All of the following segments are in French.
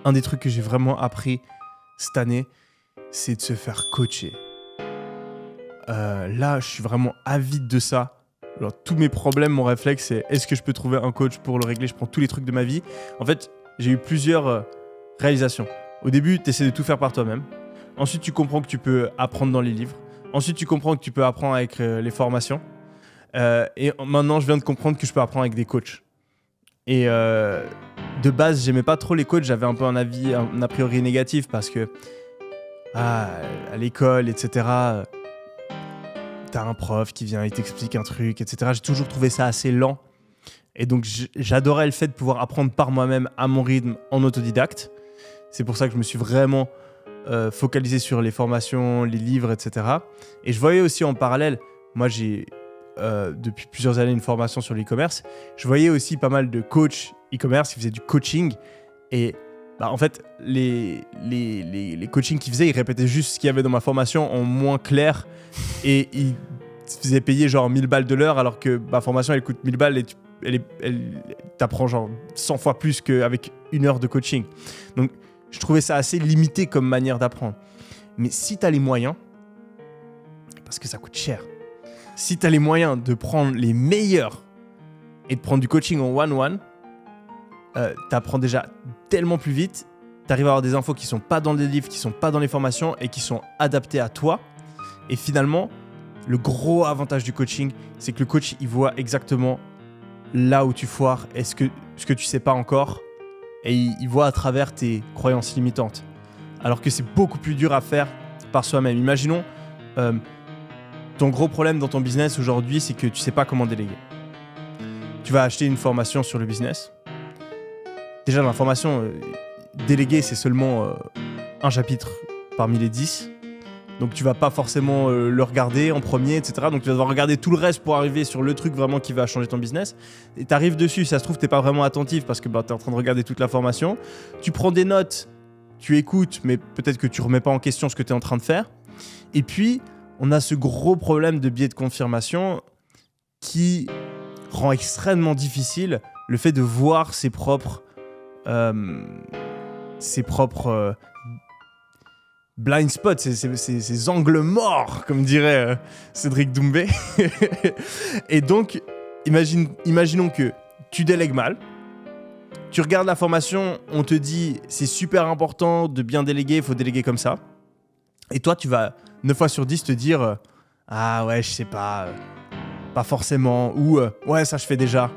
un des trucs que j'ai vraiment appris cette année, c'est de se faire coacher. Là, je suis vraiment avide de ça. Alors, tous mes problèmes, mon réflexe, c'est est-ce que je peux trouver un coach pour le régler? Je prends tous les trucs de ma vie. En fait, j'ai eu plusieurs réalisations. Au début, tu essaies de tout faire par toi-même. Ensuite, tu comprends que tu peux apprendre dans les livres. Ensuite, tu comprends que tu peux apprendre avec les formations. Et maintenant, je viens de comprendre que je peux apprendre avec des coachs. Et de base, j'aimais pas trop les coachs. J'avais un peu un a priori négatif parce que à l'école, etc., t'as un prof qui vient, il t'explique un truc, etc. J'ai toujours trouvé ça assez lent. Et donc, j'adorais le fait de pouvoir apprendre par moi-même à mon rythme en autodidacte. C'est pour ça que je me suis vraiment focalisé sur les formations, les livres, etc. Et je voyais aussi en parallèle, moi j'ai depuis plusieurs années une formation sur l'e-commerce, je voyais aussi pas mal de coachs e-commerce qui faisaient du coaching. Et en fait, les coachings qu'ils faisaient, ils répétaient juste ce qu'il y avait dans ma formation en moins clair. Et ils faisaient payer genre 1000 balles de l'heure alors que ma formation elle coûte 1000 balles et elle t'apprend genre 100 fois plus qu'avec une heure de coaching. Donc je trouvais ça assez limité comme manière d'apprendre. Mais si tu as les moyens, parce que ça coûte cher, si tu as les moyens de prendre les meilleurs et de prendre du coaching en one-one, tu apprends déjà tellement plus vite, tu arrives à avoir des infos qui sont pas dans les livres, qui sont pas dans les formations et qui sont adaptées à toi. Et finalement, le gros avantage du coaching, c'est que le coach, il voit exactement là où tu foires et ce que tu sais pas encore. Et il voit à travers tes croyances limitantes. Alors que c'est beaucoup plus dur à faire par soi-même. Imaginons, ton gros problème dans ton business aujourd'hui, c'est que tu sais pas comment déléguer. Tu vas acheter une formation sur le business. Déjà, dans la formation, déléguer, c'est seulement un chapitre parmi les 10. Donc, tu vas pas forcément le regarder en premier, etc. Donc, tu vas devoir regarder tout le reste pour arriver sur le truc vraiment qui va changer ton business. Et tu arrives dessus, ça se trouve, tu n'es pas vraiment attentif parce que tu es en train de regarder toute la formation. Tu prends des notes, tu écoutes, mais peut-être que tu remets pas en question ce que tu es en train de faire. Et puis, on a ce gros problème de biais de confirmation qui rend extrêmement difficile le fait de voir ses propres blind spots, ces angles morts, comme dirait Cédric Doumbé. Et donc, imaginons que tu délègues mal, tu regardes la formation, on te dit c'est super important de bien déléguer, il faut déléguer comme ça. Et toi, tu vas 9 fois sur 10 te dire ah ouais, je sais pas forcément, ou ouais, ça je fais déjà,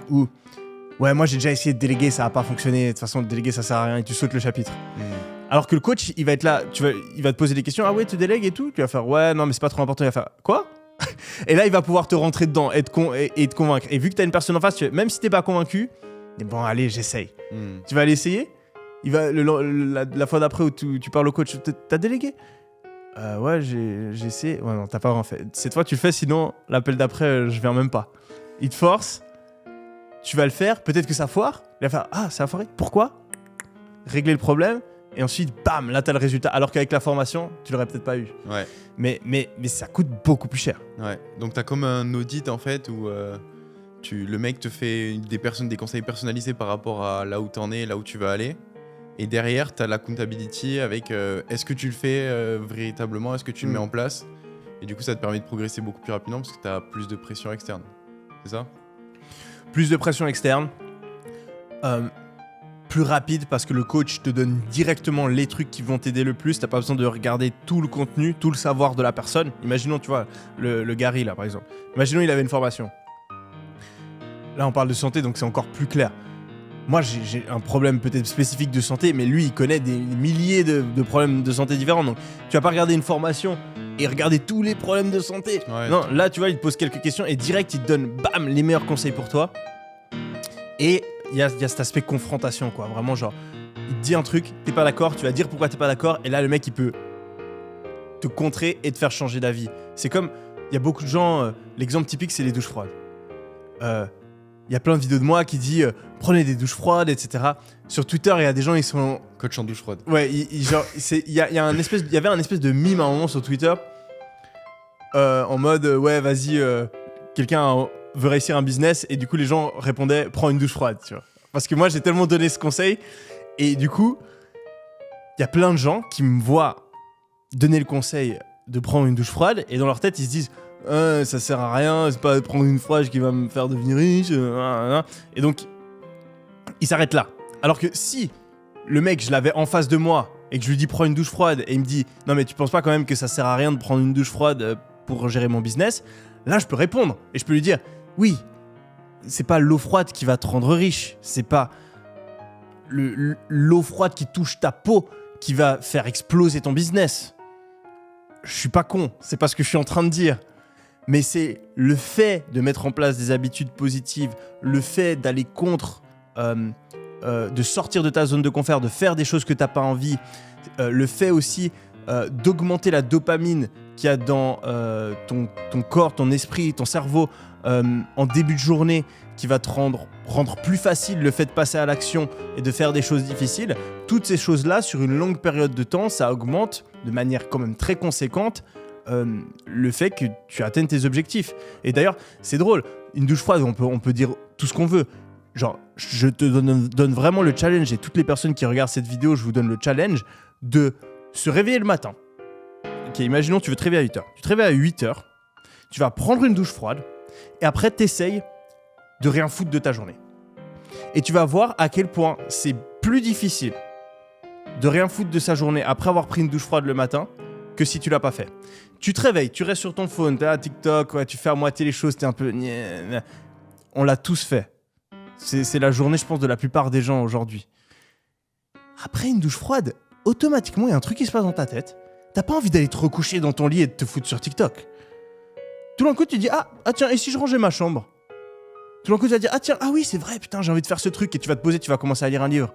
ou ouais, moi j'ai déjà essayé de déléguer, ça n'a pas fonctionné, de toute façon, déléguer ça sert à rien, et tu sautes le chapitre. Alors que le coach, il va être là, il va te poser des questions, ah ouais, tu délègues et tout, tu vas faire ouais, non, mais c'est pas trop important, il va faire quoi? Et là, il va pouvoir te rentrer dedans et te convaincre. Et vu que tu as une personne en face, même si t'es pas convaincu, bon, allez, j'essaye. Tu vas aller essayer. La fois d'après où tu parles au coach, t'as délégué? Ouais, j'ai essayé. Ouais, non, t'as pas vraiment fait. Cette fois, tu le fais, sinon, l'appel d'après, je viens même pas. Il te force, tu vas le faire, peut-être que ça foire. Il va faire ah, ça a foiré. Pourquoi? Régler le problème. Et ensuite, bam, là, t'as le résultat. Alors qu'avec la formation, tu l'aurais peut-être pas eu. Ouais. Mais ça coûte beaucoup plus cher. Ouais. Donc, t'as comme un audit, en fait, où le mec te fait des conseils personnalisés par rapport à là où t'en es, là où tu vas aller. Et derrière, t'as l'accountability avec est-ce que tu le fais véritablement, est-ce que tu le mets en place. Et du coup, ça te permet de progresser beaucoup plus rapidement parce que t'as plus de pression externe. C'est ça? Plus de pression externe. Plus rapide parce que le coach te donne directement les trucs qui vont t'aider le plus. T'as pas besoin de regarder tout le contenu, tout le savoir de la personne. Imaginons, tu vois, le Gary là par exemple. Imaginons il avait une formation. Là on parle de santé donc c'est encore plus clair. Moi j'ai un problème peut-être spécifique de santé, mais lui il connaît des milliers de problèmes de santé différents. Donc tu vas pas regarder une formation et regarder tous les problèmes de santé. Ouais, non, là tu vois il te pose quelques questions et direct il te donne bam les meilleurs conseils pour toi. Et il y a cet aspect confrontation, quoi. Vraiment, genre, il te dit un truc, t'es pas d'accord, tu vas dire pourquoi t'es pas d'accord, et là, le mec, il peut te contrer et te faire changer d'avis. C'est comme, il y a beaucoup de gens, l'exemple typique, c'est les douches froides. Il y a plein de vidéos de moi qui disent prenez des douches froides, etc. Sur Twitter, il y a des gens, ils sont... Coach en douche froide. Ouais, il y avait un espèce de mime à un moment sur Twitter, en mode, ouais, vas-y, quelqu'un... veut réussir un business et du coup les gens répondaient prends une douche froide, tu vois, parce que moi j'ai tellement donné ce conseil et du coup il y a plein de gens qui me voient donner le conseil de prendre une douche froide et dans leur tête, ils se disent ça sert à rien, c'est pas prendre une froide qui va me faire devenir riche. Et donc, ils s'arrêtent là. Alors que si le mec, je l'avais en face de moi et que je lui dis prends une douche froide et il me dit non mais tu penses pas quand même que ça sert à rien de prendre une douche froide pour gérer mon business, là je peux répondre et je peux lui dire oui, c'est pas l'eau froide qui va te rendre riche, c'est pas l'eau froide qui touche ta peau qui va faire exploser ton business. Je suis pas con, c'est pas ce que je suis en train de dire. Mais c'est le fait de mettre en place des habitudes positives, le fait d'aller contre, de sortir de ta zone de confort, de faire des choses que t'as pas envie, le fait aussi d'augmenter la dopamine qu'il y a dans ton corps, ton esprit, ton cerveau en début de journée, qui va te rendre plus facile le fait de passer à l'action et de faire des choses difficiles. Toutes ces choses-là, sur une longue période de temps, ça augmente de manière quand même très conséquente le fait que tu atteignes tes objectifs. Et d'ailleurs, c'est drôle, une douche froide, on peut dire tout ce qu'on veut. Genre, je te donne vraiment le challenge, et toutes les personnes qui regardent cette vidéo, je vous donne le challenge de se réveiller le matin. Ok, imaginons, tu veux te réveiller à 8h. Tu te réveilles à 8h, tu vas prendre une douche froide, et après, t'essayes de rien foutre de ta journée. Et tu vas voir à quel point c'est plus difficile de rien foutre de sa journée après avoir pris une douche froide le matin que si tu l'as pas fait. Tu te réveilles, tu restes sur ton phone, t'es à TikTok, ouais, tu fais à moitié les choses, t'es un peu... On l'a tous fait. C'est la journée, je pense, de la plupart des gens aujourd'hui. Après une douche froide, automatiquement, il y a un truc qui se passe dans ta tête. T'as pas envie d'aller te recoucher dans ton lit et de te foutre sur TikTok. Tout d'un coup, tu dis ah tiens, et si je rangeais ma chambre? Tout d'un coup, tu vas dire ah oui, c'est vrai, putain, j'ai envie de faire ce truc, et tu vas te poser, tu vas commencer à lire un livre.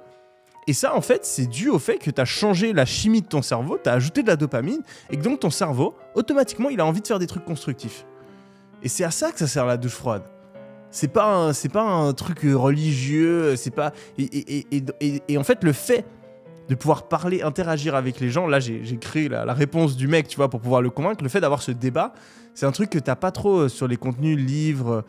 Et ça, en fait, c'est dû au fait que tu as changé la chimie de ton cerveau, tu as ajouté de la dopamine, et que donc ton cerveau, automatiquement, il a envie de faire des trucs constructifs. Et c'est à ça que ça sert la douche froide. C'est pas un truc religieux, c'est pas... Et en fait, le fait de pouvoir parler, interagir avec les gens, là, j'ai créé la réponse du mec, tu vois, pour pouvoir le convaincre. Le fait d'avoir ce débat, c'est un truc que t'as pas trop sur les contenus, livres,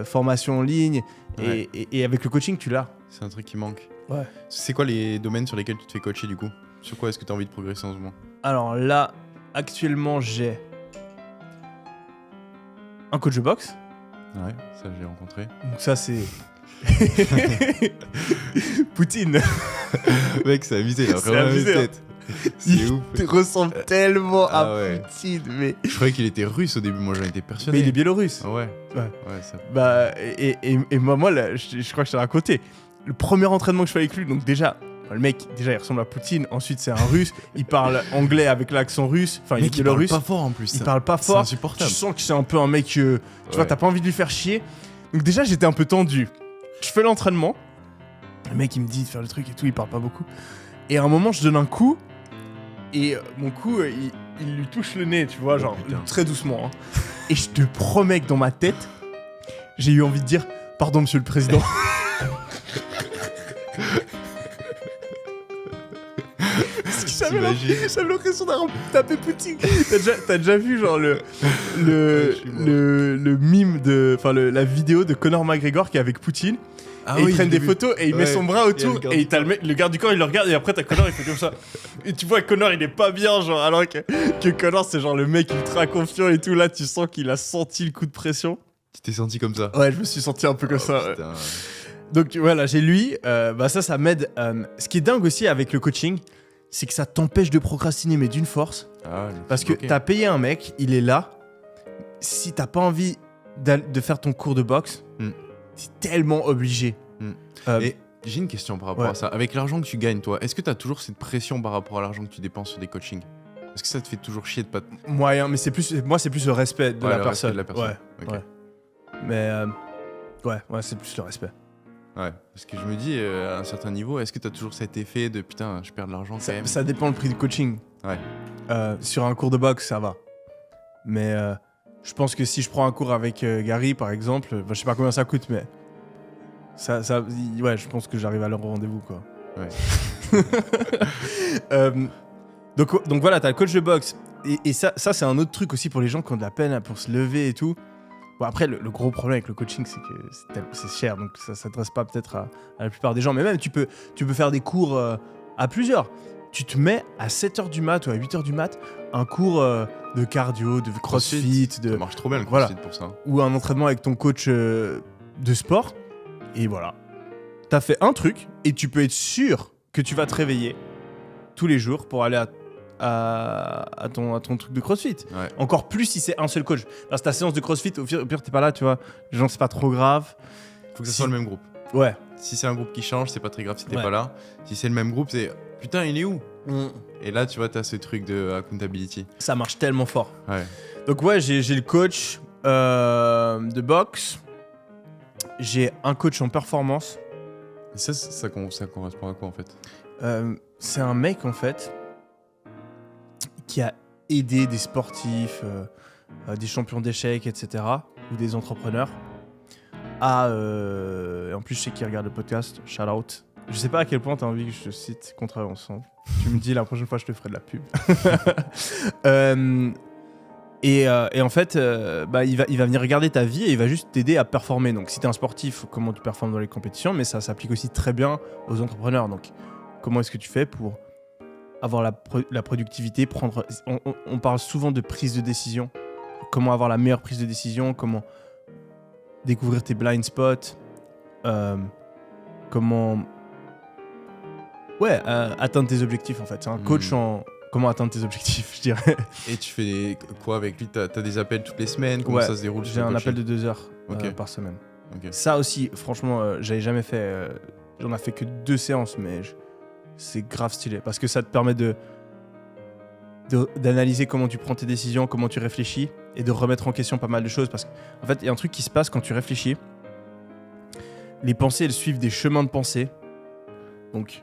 formation en ligne, ouais. Et avec le coaching, tu l'as. C'est un truc qui manque. Ouais. C'est quoi les domaines sur lesquels tu te fais coacher du coup? Sur quoi est-ce que tu as envie de progresser en ce moment? Alors là, actuellement, j'ai un coach de boxe. Ouais, ça j'ai rencontré. Donc ça, c'est... Poutine. Mec, c'est abusé, là. Vraiment abusé, tête. C'est il ouf. te ressemble tellement à ouais. Poutine, mais... Je croyais qu'il était russe au début, moi j'en étais persuadé. Mais il est biélorusse. Ah ouais. Ouais. Ouais, ça... Bah, et moi là, je crois que je t'ai raconté. Le premier entraînement que je fais avec lui, donc déjà, le mec, déjà il ressemble à Poutine, ensuite c'est un russe, il parle anglais avec l'accent russe, enfin il est biélorusse. Il parle pas fort en plus. Il parle pas fort. C'est insupportable. Tu sens que c'est un peu un mec, tu vois, t'as pas envie de lui faire chier. Donc déjà j'étais un peu tendu. Je fais l'entraînement, le mec il me dit de faire le truc et tout, il parle pas beaucoup. Et à un moment je donne un coup, et mon coup il lui touche le nez, tu vois, genre très doucement. Hein. Et je te promets que dans ma tête, j'ai eu envie de dire pardon monsieur le président. J'avais l'impression d'avoir tapé Poutine. T'as déjà vu genre le mime de, enfin la vidéo de Conor McGregor qui est avec Poutine. Ah et oui, ils prennent des photos et il met son bras autour et t'as le garde du corps, il le regarde et après t'as Conor, il fait comme ça. Et tu vois Conor il est pas bien genre, alors que Conor c'est genre le mec ultra confiant et tout. Là tu sens qu'il a senti le coup de pression. Tu t'es senti comme ça? Ouais, je me suis senti un peu comme ça. Ouais. Donc voilà, j'ai lui, bah ça m'aide. Ce qui est dingue aussi avec le coaching, c'est que ça t'empêche de procrastiner, mais d'une force. Ah, parce que t'as payé un mec, il est là. Si t'as pas envie de faire ton cours de boxe, t'es tellement obligé. Et j'ai une question par rapport à ça. Avec l'argent que tu gagnes, toi, est-ce que t'as toujours cette pression par rapport à l'argent que tu dépenses sur des coachings? Est-ce que ça te fait toujours chier de pas... Moyen, mais c'est plus le respect de la personne. De la personne. Ouais, okay. Mais ouais, c'est plus le respect. Ouais, parce que je me dis, à un certain niveau, est-ce que t'as toujours cet effet de putain, je perds de l'argent quand même? Ça dépend le prix du coaching. Ouais. Sur un cours de boxe, ça va. Mais je pense que si je prends un cours avec Gary, par exemple, je sais pas combien ça coûte, mais ouais, je pense que j'arrive à leur rendez-vous, quoi. Ouais. Donc voilà, t'as le coach de boxe. Et ça c'est un autre truc aussi pour les gens qui ont de la peine pour se lever et tout. Bon, après, le gros problème avec le coaching, c'est que c'est cher, donc ça s'adresse pas peut-être à la plupart des gens. Mais même, tu peux faire des cours à plusieurs. tu te mets à 7h du mat ou à 8h du mat un cours de cardio, de crossfit, Ça marche trop bien le crossfit pour ça. ou un entraînement avec ton coach de sport. Et voilà. T'as fait un truc et tu peux être sûr que tu vas te réveiller tous les jours pour aller à ton truc de crossfit. Ouais. Encore plus si c'est un seul coach. Parce que ta séance de crossfit, au pire, t'es pas là, tu vois. Les gens, c'est pas trop grave. Faut que ça soit le même groupe. Ouais. Si c'est un groupe qui change, c'est pas très grave si t'es Ouais. pas là. Si c'est le même groupe, c'est putain, il est où? Et là, tu vois, t'as ce truc de accountability. Ça marche tellement fort. Ouais. Donc ouais, j'ai le coach de boxe. J'ai un coach en performance. Et ça correspond à quoi en fait? C'est un mec en fait qui a aidé des sportifs, des champions d'échecs, etc. ou des entrepreneurs à... et en plus, je sais qu'il regarde le podcast, shout out. Je sais pas à quel point tu as envie que je te cite, qu'on travaille ensemble. Tu me dis la prochaine fois, je te ferai de la pub. Et en fait, il va venir regarder ta vie et il va juste t'aider à performer. Donc, si tu es un sportif, comment tu performes dans les compétitions, mais ça s'applique aussi très bien aux entrepreneurs. Donc, comment est-ce que tu fais pour avoir la productivité, on parle souvent de prise de décision. Comment avoir la meilleure prise de décision, comment découvrir tes blind spots, comment atteindre tes objectifs en fait. C'est un coach en comment atteindre tes objectifs, je dirais. Et tu fais quoi avec lui? T'as des appels toutes les semaines? Comment ça se déroule? J'ai un appel de 2 heures par semaine. Ça aussi, franchement, j'avais jamais fait. J'en ai fait que 2 séances, mais c'est grave stylé parce que ça te permet d'analyser comment tu prends tes décisions, comment tu réfléchis et de remettre en question pas mal de choses. Parce qu'en fait, il y a un truc qui se passe quand tu réfléchis. Les pensées, elles suivent des chemins de pensée. Donc,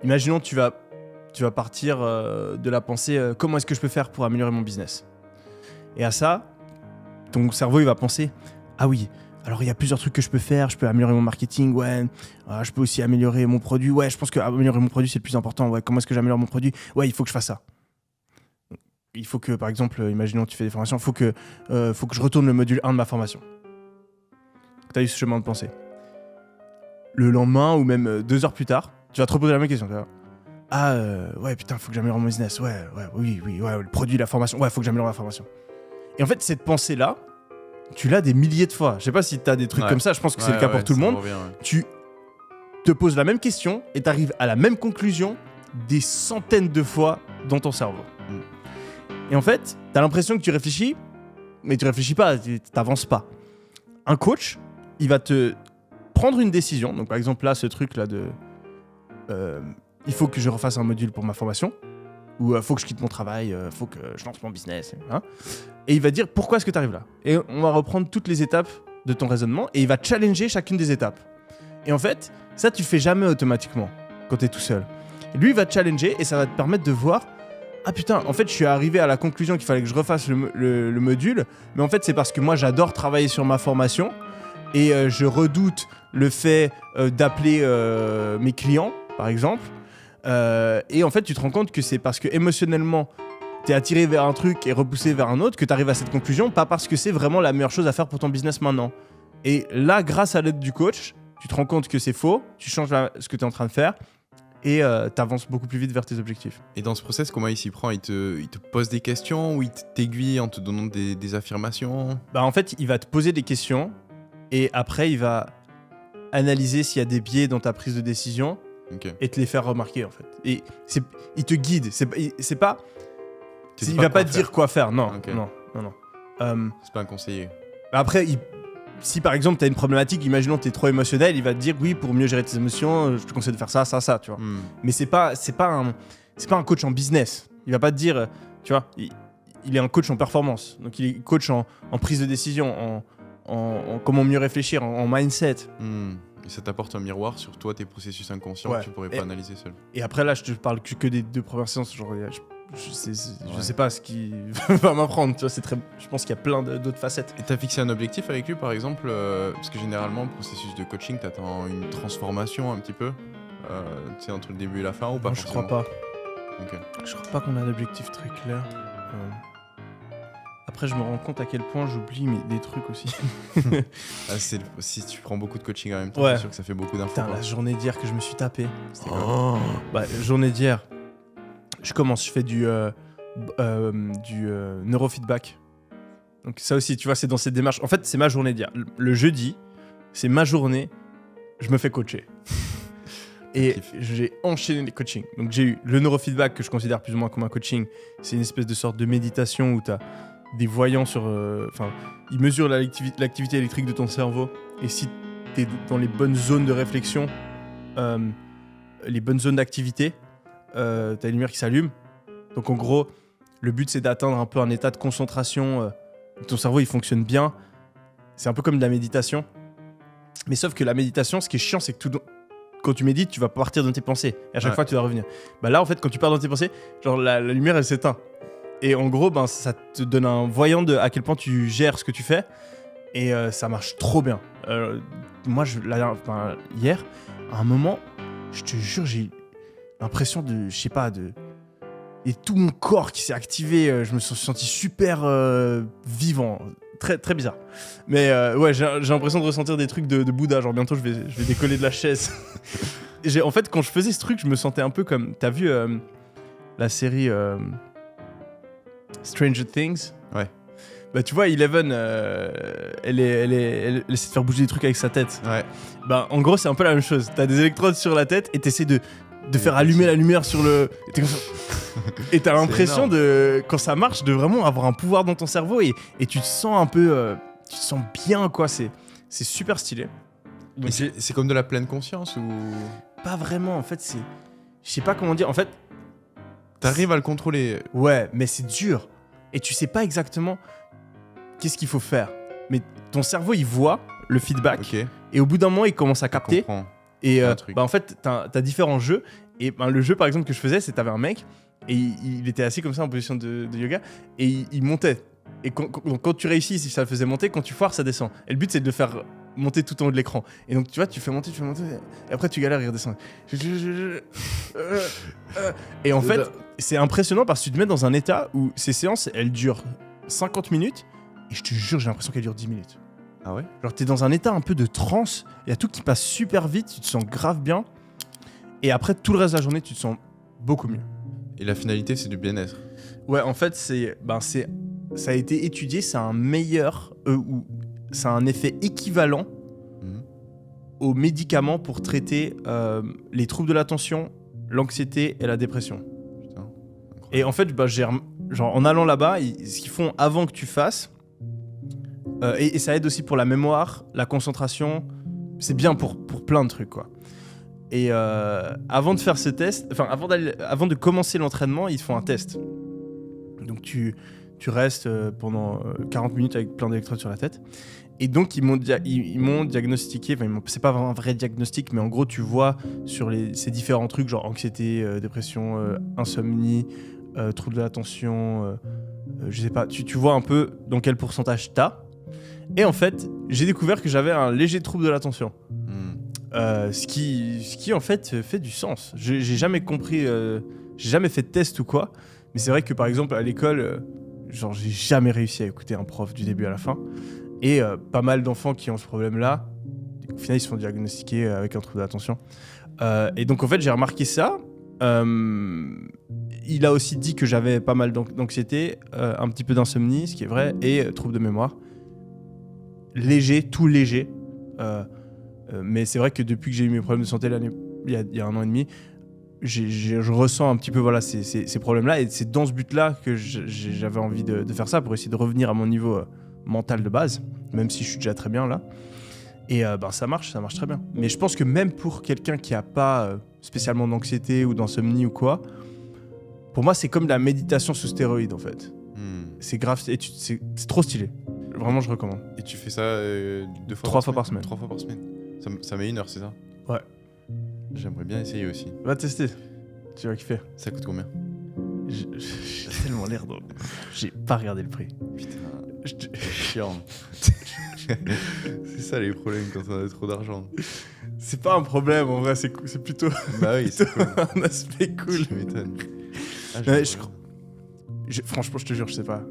imaginons tu vas partir de la pensée comment est-ce que je peux faire pour améliorer mon business. Et à ça, ton cerveau, il va penser ah oui, alors il y a plusieurs trucs que je peux faire, je peux améliorer mon marketing, je peux aussi améliorer mon produit, je pense que améliorer mon produit c'est le plus important, comment est-ce que j'améliore mon produit, il faut que je fasse ça. Il faut que, par exemple, imaginons que tu fais des formations, il faut que je retourne le module 1 de ma formation. Tu as eu ce chemin de pensée. Le lendemain ou même 2 heures plus tard, tu vas te reposer la même question. Putain, faut que j'améliore mon business, oui, le produit, la formation, faut que j'améliore la formation. Et en fait, cette pensée-là, tu l'as des milliers de fois. Je sais pas si tu as des trucs comme ça, je pense que c'est le cas pour tout le monde. Tu te poses la même question et tu arrives à la même conclusion des centaines de fois dans ton cerveau. Et en fait, tu as l'impression que tu réfléchis, mais tu réfléchis pas, tu n'avances pas. Un coach, il va te prendre une décision. Donc par exemple là, ce truc-là de... il faut que je refasse un module pour ma formation, ou faut que je quitte mon travail, faut que je lance mon business. Et il va dire pourquoi est-ce que tu arrives là. Et on va reprendre toutes les étapes de ton raisonnement et il va challenger chacune des étapes. Et en fait, ça tu le fais jamais automatiquement quand tu es tout seul. Et lui, il va te challenger et ça va te permettre de voir ah putain, en fait je suis arrivé à la conclusion qu'il fallait que je refasse le module, mais en fait c'est parce que moi j'adore travailler sur ma formation et je redoute le fait d'appeler mes clients, par exemple. Et en fait, tu te rends compte que c'est parce que émotionnellement, t'es attiré vers un truc et repoussé vers un autre que t'arrives à cette conclusion, pas parce que c'est vraiment la meilleure chose à faire pour ton business maintenant. Et là, grâce à l'aide du coach, tu te rends compte que c'est faux, tu changes ce que t'es en train de faire et t'avances beaucoup plus vite vers tes objectifs. Et dans ce process, comment il s'y prend? Il te pose des questions ou il t'aiguille en te donnant des affirmations? En fait, il va te poser des questions et après, il va analyser s'il y a des biais dans ta prise de décision. Et te les faire remarquer en fait. Et il te guide. C'est pas. Il va pas te dire quoi faire. Non. C'est pas un conseiller. Après, si par exemple t'as une problématique, imaginons que t'es trop émotionnel, il va te dire oui, pour mieux gérer tes émotions, je te conseille de faire ça, tu vois. Mais c'est pas un coach en business. Il va pas te dire, tu vois, il est un coach en performance. Donc il est coach en prise de décision, en comment mieux réfléchir, en mindset. Et ça t'apporte un miroir sur toi, tes processus inconscients que tu pourrais pas analyser seul. Et après là, je te parle que des 2 premières séances. Genre, je sais pas ce qui va m'apprendre. Tu vois, je pense qu'il y a plein d'autres facettes. Et t'as fixé un objectif avec lui, par exemple parce que généralement, le processus de coaching, t'attends une transformation un petit peu. Tu sais, entre le début et la fin ou pas? Moi, je crois pas. Okay. Je crois pas qu'on a d'objectif très clair. Après, je me rends compte à quel point j'oublie des trucs aussi. Si tu prends beaucoup de coaching en même temps, c'est sûr que ça fait beaucoup d'infos. Putain, la journée d'hier que je me suis tapé. C'était journée d'hier. je commence, je fais du neurofeedback. Donc ça aussi, tu vois, c'est dans cette démarche. En fait, c'est ma journée d'hier. Le jeudi, c'est ma journée, je me fais coacher. Et j'ai enchaîné les coachings. Donc j'ai eu le neurofeedback que je considère plus ou moins comme un coaching. C'est une espèce de sorte de méditation où tu as des voyants sur... Enfin, ils mesurent l'activité électrique de ton cerveau. Et si tu es dans les bonnes zones de réflexion, les bonnes zones d'activité, tu as les lumières qui s'allument. Donc en gros, le but c'est d'atteindre un peu un état de concentration. Ton cerveau il fonctionne bien. C'est un peu comme de la méditation. Mais sauf que la méditation, ce qui est chiant, c'est que quand tu médites, tu vas partir dans tes pensées. Et à chaque fois, tu dois revenir. Bah là, en fait, quand tu pars dans tes pensées, genre la lumière, elle s'éteint. Et en gros, ben, ça te donne un voyant de à quel point tu gères ce que tu fais. Et ça marche trop bien. Moi, hier, à un moment, je te jure, j'ai l'impression de, je sais pas, et tout mon corps qui s'est activé. Je me suis senti super vivant. Très, très bizarre. Mais ouais, j'ai l'impression de ressentir des trucs de Bouddha. Genre bientôt, je vais décoller de la chaise. En fait, quand je faisais ce truc, je me sentais un peu comme... T'as vu la série Stranger Things? Ouais. Bah tu vois, Eleven, elle essaie de faire bouger des trucs avec sa tête. Ouais. Bah en gros, c'est un peu la même chose. T'as des électrodes sur la tête et t'essaies de faire allumer la lumière sur le... Et t'as l'impression de, quand ça marche, de vraiment avoir un pouvoir dans ton cerveau et tu te sens un peu... tu te sens bien, quoi. C'est super stylé. Mais c'est comme de la pleine conscience ou... Pas vraiment, en fait, c'est... Je sais pas comment dire, en fait... T'arrives à le contrôler. Ouais, mais c'est dur. Et tu sais pas exactement qu'est-ce qu'il faut faire. Mais ton cerveau, il voit le feedback. Okay. Et au bout d'un moment, il commence à capter. Et bah, en fait, t'as différents jeux. Et ben, le jeu, par exemple, que je faisais, c'est t'avais un mec et il était assis comme ça en position de yoga et il montait. Et quand tu réussis, ça le faisait monter. Quand tu foires, ça descend. Et le but, c'est de le faire monter tout en haut de l'écran. Et donc, tu vois, tu fais monter. Et après, tu galères, il redescend. Et en fait, c'est impressionnant parce que tu te mets dans un état où ces séances, elles durent 50 minutes. Et je te jure, j'ai l'impression qu'elles durent 10 minutes. Ah ouais? Genre, t'es dans un état un peu de transe. Il y a tout qui passe super vite. Tu te sens grave bien. Et après, tout le reste de la journée, tu te sens beaucoup mieux. Et la finalité, c'est du bien-être. Ouais, en fait, ça a été étudié, c'est un meilleur, ou c'est un effet équivalent aux médicaments pour traiter les troubles de l'attention, l'anxiété et la dépression. Putain, et en fait, genre, en allant là-bas, ce qu'ils font avant que tu fasses, et ça aide aussi pour la mémoire, la concentration, c'est bien pour plein de trucs, quoi. Et avant de faire ce test, enfin avant de commencer l'entraînement, ils te font un test. Donc tu restes pendant 40 minutes avec plein d'électrodes sur la tête. Et donc ils m'ont diagnostiqué, enfin c'est pas vraiment un vrai diagnostic, mais en gros tu vois sur ces différents trucs genre anxiété, dépression, insomnie, troubles de l'attention, je sais pas, tu vois un peu dans quel pourcentage t'as. Et en fait, j'ai découvert que j'avais un léger trouble de l'attention. Ce qui en fait fait du sens. J'ai jamais compris, j'ai jamais fait de test ou quoi, mais c'est vrai que par exemple à l'école, genre j'ai jamais réussi à écouter un prof du début à la fin, et pas mal d'enfants qui ont ce problème-là, au final ils se font diagnostiquer avec un trouble d'attention. Et donc en fait j'ai remarqué ça. Il a aussi dit que j'avais pas mal d'anxiété, un petit peu d'insomnie, ce qui est vrai, et trouble de mémoire. Léger, tout léger. Mais c'est vrai que depuis que j'ai eu mes problèmes de santé il y a 1 an et demi, je ressens un petit peu voilà, ces problèmes-là. Et c'est dans ce but-là que j'avais envie de faire ça, pour essayer de revenir à mon niveau mental de base, même si je suis déjà très bien là. Et ça marche très bien. Mais je pense que même pour quelqu'un qui n'a pas spécialement d'anxiété ou d'insomnie ou quoi, pour moi c'est comme de la méditation sous stéroïdes en fait. C'est grave, c'est trop stylé. Vraiment, je recommande. Et tu fais ça 3 fois par semaine. 3 fois par semaine. Ça met 1 heure, c'est ça? Ouais. J'aimerais bien essayer aussi. Va tester. Tu vas kiffer. Ça coûte combien? J'ai tellement l'air de... J'ai pas regardé le prix. Putain. C'est chiant. C'est ça les problèmes quand on a trop d'argent. C'est pas un problème en vrai, c'est plutôt, bah oui, c'est cool. un aspect cool. Je m'étonne. Franchement, je te jure, je sais pas.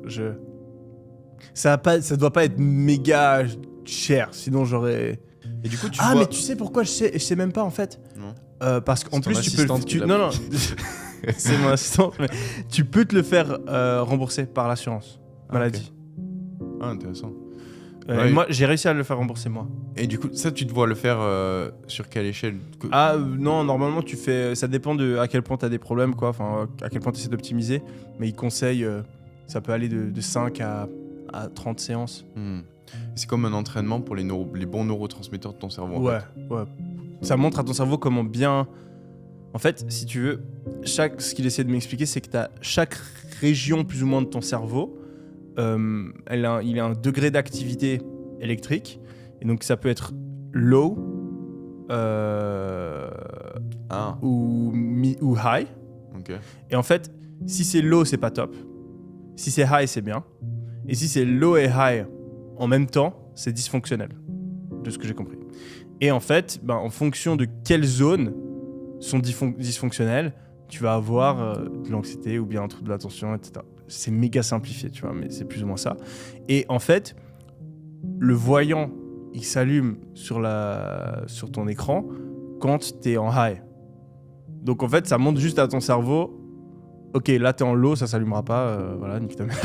Ça doit pas être méga cher, sinon j'aurais... Et du coup, mais tu sais pourquoi je sais même pas en fait. Non. Parce qu'en plus tu peux non. C'est mon assistante, mais tu peux te le faire rembourser par l'assurance maladie. Ah, intéressant. Et moi, j'ai réussi à le faire rembourser, moi. Et du coup, ça, tu te vois le faire sur quelle échelle? Non, normalement, tu fais. Ça dépend de à quel point tu as des problèmes, quoi. Enfin, à quel point tu essaies d'optimiser. Mais ils conseillent, ça peut aller de 5 à 30 séances. C'est comme un entraînement pour les bons neurotransmetteurs de ton cerveau. Ouais. Ça montre à ton cerveau comment bien. En fait, si tu veux, ce qu'il essaie de m'expliquer, c'est que chaque région plus ou moins de ton cerveau, il a un degré d'activité électrique. Et donc, ça peut être low ou high. Okay. Et en fait, si c'est low, c'est pas top. Si c'est high, c'est bien. Et si c'est low et high en même temps, c'est dysfonctionnel, de ce que j'ai compris. Et en fait, en fonction de quelles zones sont dysfonctionnelles, tu vas avoir de l'anxiété ou bien un trouble de l'attention, etc. C'est méga simplifié, tu vois, mais c'est plus ou moins ça. Et en fait, le voyant, il s'allume sur ton écran quand tu es en high. Donc en fait, ça montre juste à ton cerveau, ok, là t'es en low, ça s'allumera pas, voilà, nique ta mère.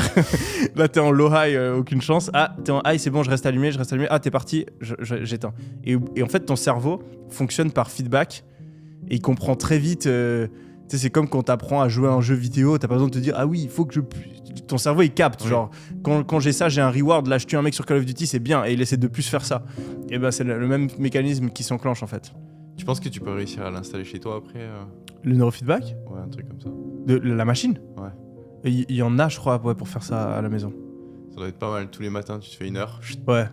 Là t'es en low high, aucune chance. Ah, t'es en high, c'est bon, je reste allumé. Ah, t'es parti, j'éteins. Et en fait, ton cerveau fonctionne par feedback et il comprend très vite. C'est comme quand t'apprends à jouer à un jeu vidéo, t'as pas besoin de te dire ah oui, il faut que ton cerveau il capte, oui. Genre quand j'ai ça, j'ai un reward, là je tue un mec sur Call of Duty, c'est bien, et il essaie de plus faire ça. Et c'est le même mécanisme qui s'enclenche en fait. Tu penses que tu peux réussir à l'installer chez toi après Le neurofeedback ? Ouais, un truc comme ça. De la machine ? Ouais. Il y en a, je crois, pour faire ça à la maison. Ça doit être pas mal. Tous les matins, tu te fais 1 heure. Ouais.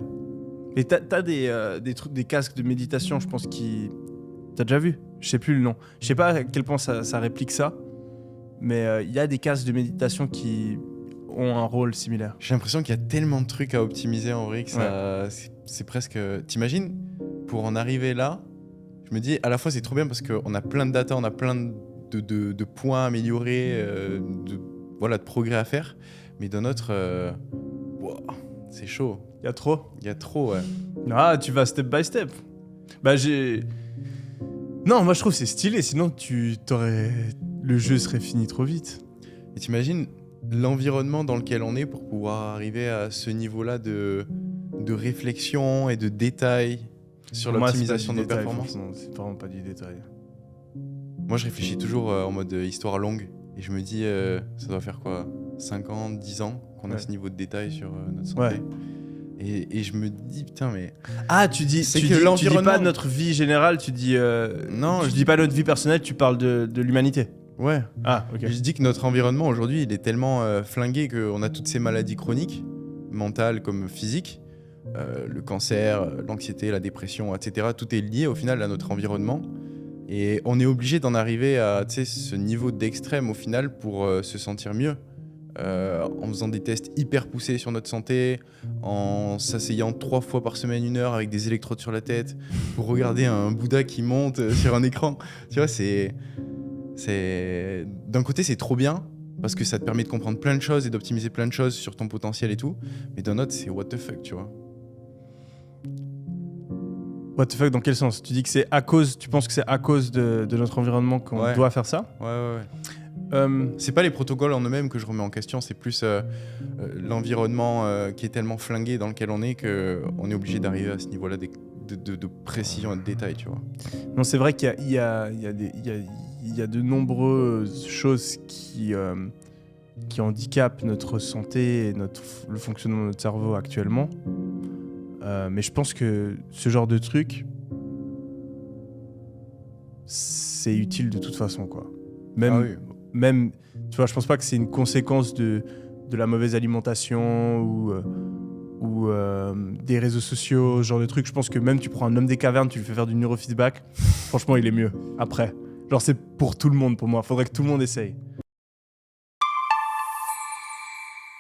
Et t'as des trucs, des casques de méditation, je pense, qui... T'as déjà vu ? Je sais plus le nom. Je sais pas à quel point ça réplique ça, mais il y a des casques de méditation qui ont un rôle similaire. J'ai l'impression qu'il y a tellement de trucs à optimiser en vrai que c'est presque... T'imagines, pour en arriver là, je me dis, à la fois c'est trop bien parce qu'on a plein de data, on a plein de points améliorés, de progrès à faire, mais d'un autre, c'est chaud. Il y a trop ? Il y a trop, ouais. Ah, tu vas step by step. Non, moi je trouve que c'est stylé, sinon le jeu serait fini trop vite. Et t'imagines l'environnement dans lequel on est pour pouvoir arriver à ce niveau-là de réflexion et de détail sur l'optimisation de nos performances. C'est vraiment pas du détail. Moi je réfléchis toujours en mode histoire longue et je me dis ça doit faire quoi, 5 ans, 10 ans qu'on a ce niveau de détail sur notre santé. Ouais. Et je me dis putain mais... Ah tu dis pas notre vie générale, tu dis... non, je dis pas notre vie personnelle, tu parles de l'humanité. Ouais. Ah ok. Je dis que notre environnement aujourd'hui il est tellement flingué qu'on a toutes ces maladies chroniques, mentales comme physiques, le cancer, l'anxiété, la dépression, etc. Tout est lié au final à notre environnement. Et on est obligé d'en arriver à ce niveau d'extrême au final pour se sentir mieux. En faisant des tests hyper poussés sur notre santé, en s'asseyant 3 fois par semaine 1 heure avec des électrodes sur la tête pour regarder un Bouddha qui monte sur un écran. Tu vois, d'un côté c'est trop bien parce que ça te permet de comprendre plein de choses et d'optimiser plein de choses sur ton potentiel et tout, mais d'un autre c'est what the fuck, tu vois. What the fuck, dans quel sens ? Tu dis que tu penses que c'est à cause de notre environnement qu'on doit faire ça ? Ouais. C'est pas les protocoles en eux-mêmes que je remets en question, c'est plus l'environnement qui est tellement flingué dans lequel on est qu'on est obligé d'arriver à ce niveau-là de précision et de détail, tu vois. Non, c'est vrai qu'il y a de nombreuses choses qui handicapent notre santé et le fonctionnement de notre cerveau actuellement. Mais je pense que ce genre de truc, c'est utile de toute façon, quoi. Même, tu vois, je pense pas que c'est une conséquence de la mauvaise alimentation ou des réseaux sociaux, ce genre de trucs. Je pense que même tu prends un homme des cavernes, tu lui fais faire du neurofeedback, franchement, il est mieux après. Genre, c'est pour tout le monde, pour moi. Faudrait que tout le monde essaye.